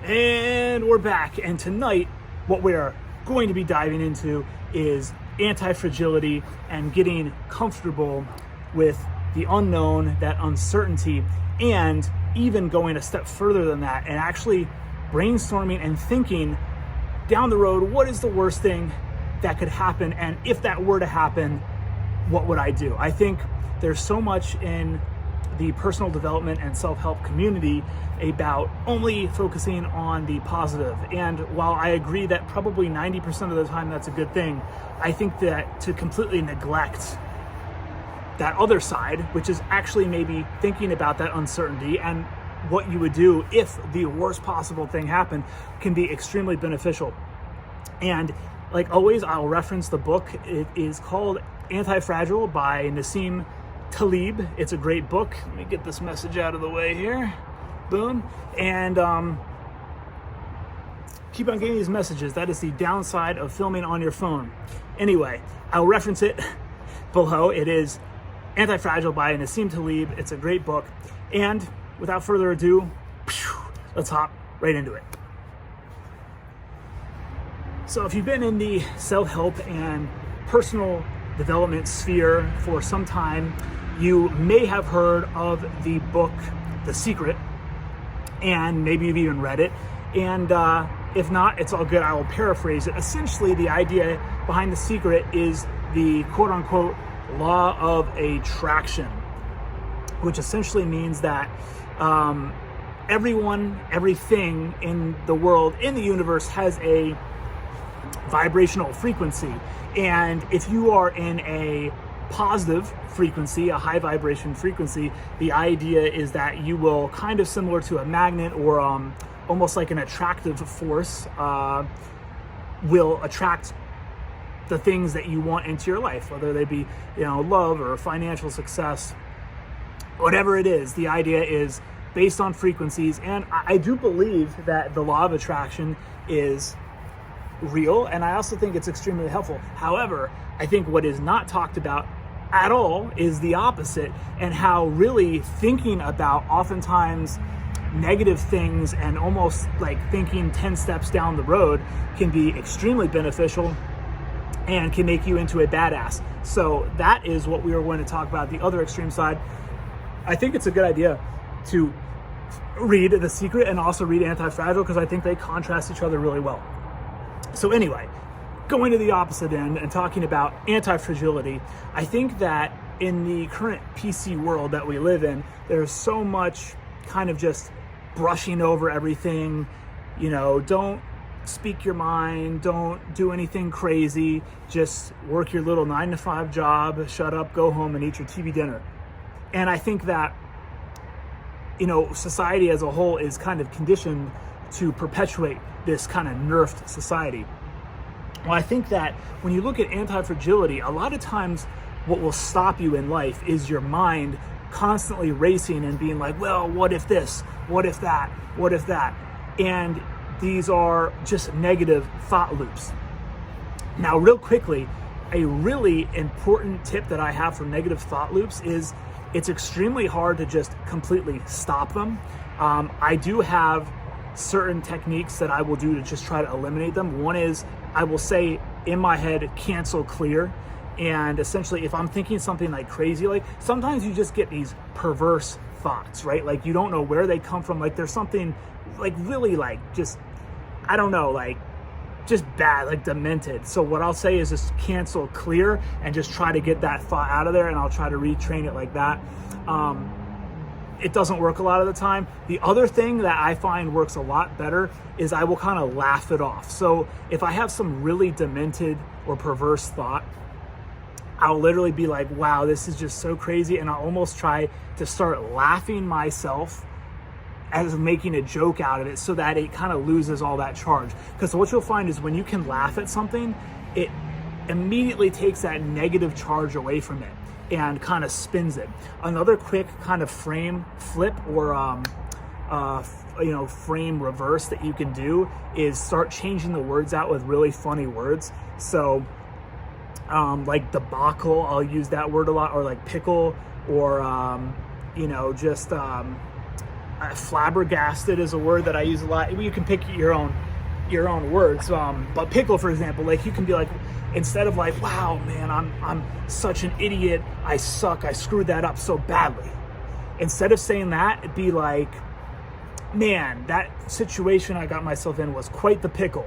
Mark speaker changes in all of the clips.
Speaker 1: And we're back, and tonight what we're going to be diving into is anti-fragility and getting comfortable with the unknown, that uncertainty, and even going a step further than that and actually brainstorming and thinking down the road, what is the worst thing that could happen, and if that were to happen, what would I do? I think there's so much in the personal development and self-help community about only focusing on the positive. And while I agree that probably 90% of the time that's a good thing, I think that to completely neglect that other side, which is actually maybe thinking about that uncertainty and what you would do if the worst possible thing happened, can be extremely beneficial. And like always, I'll reference the book. It is called Antifragile by Nassim Taleb. It's a great book. Let me get this message out of the way here. Boom. And keep on getting these messages. That is the downside of filming on your phone. Anyway, I'll reference it below. It is Antifragile by Nassim Taleb. It's a great book. And without further ado, let's hop right into it. So if you've been in the self-help and personal development sphere for some time, you may have heard of the book, The Secret, and maybe you've even read it. And if not, it's all good. I will paraphrase it. Essentially, the idea behind The Secret is the quote-unquote law of attraction, which essentially means that everyone, everything in the world, in the universe, has a vibrational frequency. And if you are in a positive frequency, a high vibration frequency, the idea is that you will, kind of similar to a magnet or almost like an attractive force, will attract the things that you want into your life, whether they be, love or financial success, whatever it is. The idea is based on frequencies. And I do believe that the law of attraction is real, and I also think it's extremely helpful. However, I think what is not talked about at all is the opposite, and how really thinking about oftentimes negative things and almost like thinking 10 steps down the road can be extremely beneficial and can make you into a badass. So that is what we are going to talk about, the other extreme side. I think it's a good idea to read The Secret and also read Antifragile, because I think they contrast each other really well. So anyway, going to the opposite end and talking about anti-fragility, I think that in the current PC world that we live in, there's so much kind of just brushing over everything. Don't speak your mind, don't do anything crazy, just work your little 9-to-5 job, shut up, go home and eat your TV dinner. And I think that, society as a whole is kind of conditioned to perpetuate this kind of nerfed society. Well, I think that when you look at anti-fragility, a lot of times what will stop you in life is your mind constantly racing and being like, well, what if this? What if that? What if that? And these are just negative thought loops. Now, real quickly, a really important tip that I have for negative thought loops is it's extremely hard to just completely stop them. I do have certain techniques that I will do to just try to eliminate them. One is I will say in my head, cancel clear. And essentially, if I'm thinking something like crazy, like sometimes you just get these perverse thoughts, right? Like you don't know where they come from. Like there's something like really like just, I don't know, like just bad, like demented. So what I'll say is just cancel clear and just try to get that thought out of there, and I'll try to retrain it like that. It doesn't work a lot of the time. The other thing that I find works a lot better is I will kind of laugh it off. So if I have some really demented or perverse thought, I'll literally be like, wow, this is just so crazy. And I'll almost try to start laughing myself as making a joke out of it, so that it kind of loses all that charge. Because what you'll find is when you can laugh at something, it immediately takes that negative charge away from it and kind of spins it. Another quick kind of frame flip or frame reverse that you can do is start changing the words out with really funny words. So like debacle, I'll use that word a lot, or like pickle, or flabbergasted is a word that I use a lot. You can pick your own words. But pickle, for example, like you can be like, instead of like, wow, man, I'm such an idiot. I suck. I screwed that up so badly. Instead of saying that, it'd be like, man, that situation I got myself in was quite the pickle.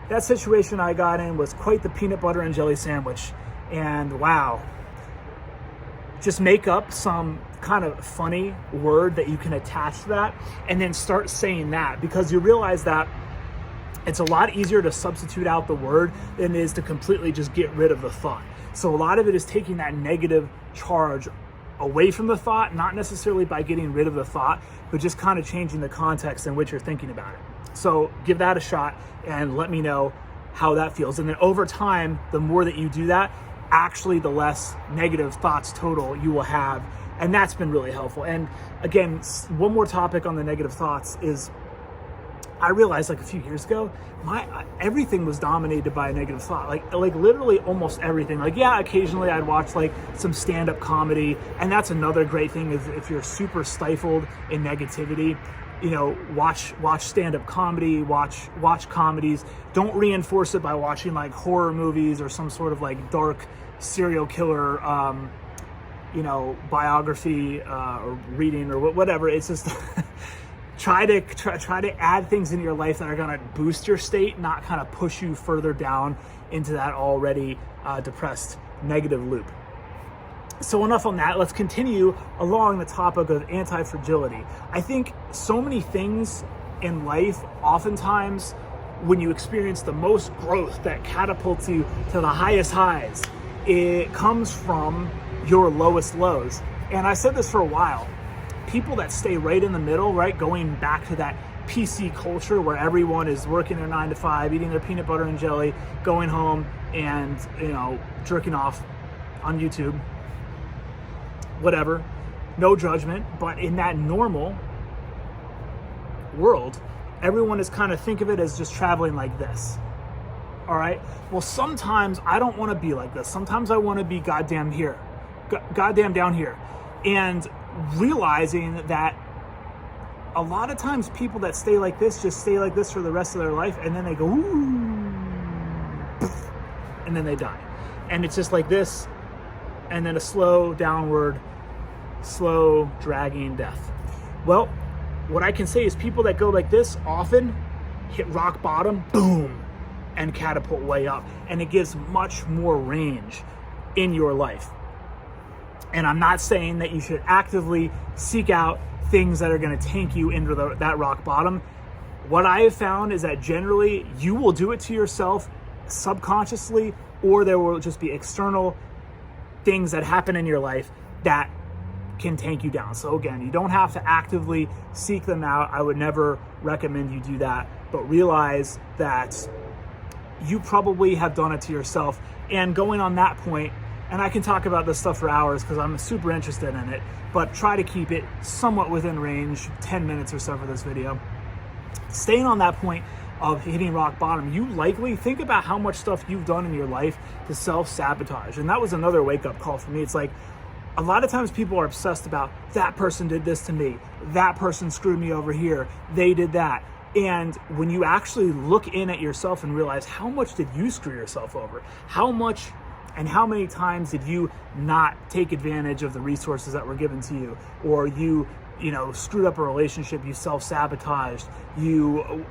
Speaker 1: That situation I got in was quite the peanut butter and jelly sandwich. And wow, just make up some kind of funny word that you can attach to that and then start saying that, because you realize that it's a lot easier to substitute out the word than it is to completely just get rid of the thought. So a lot of it is taking that negative charge away from the thought, not necessarily by getting rid of the thought, but just kind of changing the context in which you're thinking about it. So give that a shot and let me know how that feels. And then over time, the more that you do that, actually the less negative thoughts total you will have. And that's been really helpful. And again, one more topic on the negative thoughts is, I realized like a few years ago, everything was dominated by a negative thought. Like literally almost everything. Like, yeah, occasionally I'd watch like some stand-up comedy, and that's another great thing is if you're super stifled in negativity, you know, watch stand-up comedy, watch comedies. Don't reinforce it by watching like horror movies or some sort of like dark serial killer, biography or reading or whatever. It's just try to add things into your life that are going to boost your state, not kind of push you further down into that already depressed negative loop. So enough on that. Let's continue along the topic of anti-fragility. I think so many things in life, oftentimes when you experience the most growth that catapults you to the highest highs, it comes from your lowest lows. And I said this for a while. People that stay right in the middle, right, going back to that PC culture where everyone is working their 9 to 5, eating their peanut butter and jelly, going home and, jerking off on YouTube, whatever, no judgment. But in that normal world, everyone is kind of, think of it as just traveling like this. All right. Well, sometimes I don't want to be like this. Sometimes I want to be goddamn down here. And realizing that a lot of times people that stay like this just stay like this for the rest of their life, and then they go, ooh, and then they die. And it's just like this, and then a slow downward, slow dragging death. Well, what I can say is people that go like this often hit rock bottom, boom, and catapult way up. And it gives much more range in your life. And I'm not saying that you should actively seek out things that are going to tank you into that rock bottom. What I have found is that generally you will do it to yourself subconsciously, or there will just be external things that happen in your life that can tank you down. So again, you don't have to actively seek them out. I would never recommend you do that, but realize that you probably have done it to yourself. And going on that point, and I can talk about this stuff for hours because I'm super interested in it, but try to keep it somewhat within range, 10 minutes or so for this video. Staying on that point of hitting rock bottom, you likely think about how much stuff you've done in your life to self-sabotage. And that was another wake-up call for me. It's like, a lot of times people are obsessed about, that person did this to me, that person screwed me over here, they did that. And when you actually look in at yourself and realize, how much did you screw yourself over? How much and how many times did you not take advantage of the resources that were given to you? Or you screwed up a relationship, you self-sabotaged, you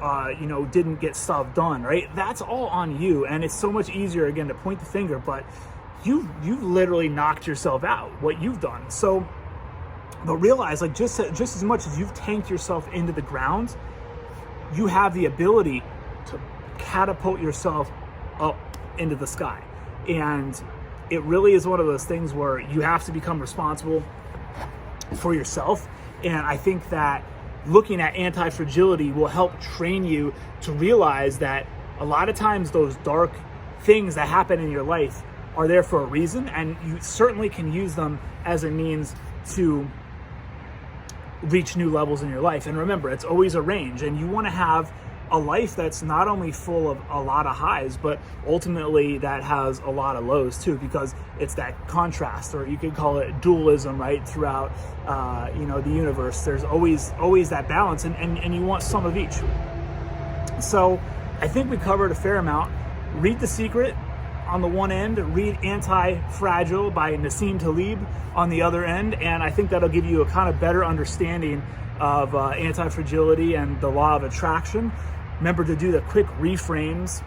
Speaker 1: didn't get stuff done, right? That's all on you. And it's so much easier, again, to point the finger, but you've literally knocked yourself out, what you've done. So, but realize, like, just as much as you've tanked yourself into the ground, you have the ability to catapult yourself up into the sky. And it really is one of those things where you have to become responsible for yourself. And I think that looking at anti-fragility will help train you to realize that a lot of times those dark things that happen in your life are there for a reason, and you certainly can use them as a means to reach new levels in your life. And remember, it's always a range, and you want to have a life that's not only full of a lot of highs, but ultimately that has a lot of lows too, because it's that contrast, or you could call it dualism, right? Throughout, the universe, there's always that balance, and you want some of each. So I think we covered a fair amount. Read The Secret on the one end, read Antifragile by Nassim Taleb on the other end, and I think that'll give you a kind of better understanding of anti-fragility and the law of attraction. Remember to do the quick reframes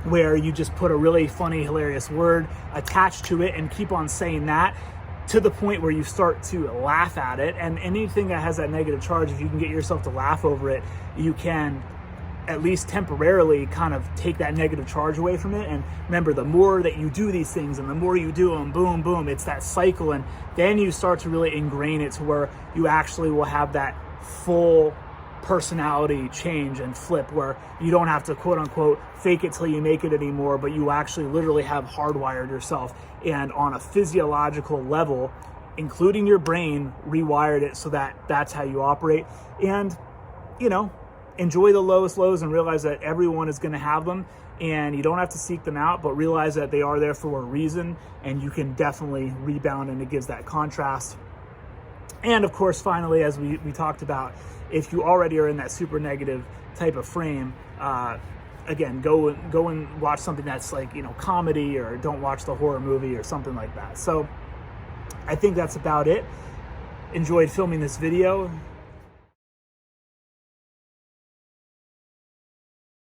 Speaker 1: where you just put a really funny, hilarious word attached to it and keep on saying that to the point where you start to laugh at it. And anything that has that negative charge, if you can get yourself to laugh over it, you can at least temporarily kind of take that negative charge away from it. And remember, the more that you do these things and the more you do them, boom, boom, it's that cycle. And then you start to really ingrain it to where you actually will have that full personality change and flip, where you don't have to quote unquote fake it till you make it anymore, but you actually literally have hardwired yourself, and on a physiological level, including your brain, rewired it so that that's how you operate. And enjoy the lowest lows and realize that everyone is going to have them, and you don't have to seek them out, but realize that they are there for a reason, and you can definitely rebound, and it gives that contrast. And of course, finally, as we talked about, if you already are in that super negative type of frame, again, go and watch something that's like, comedy, or don't watch the horror movie or something like that. So I think that's about it. Enjoyed filming this video.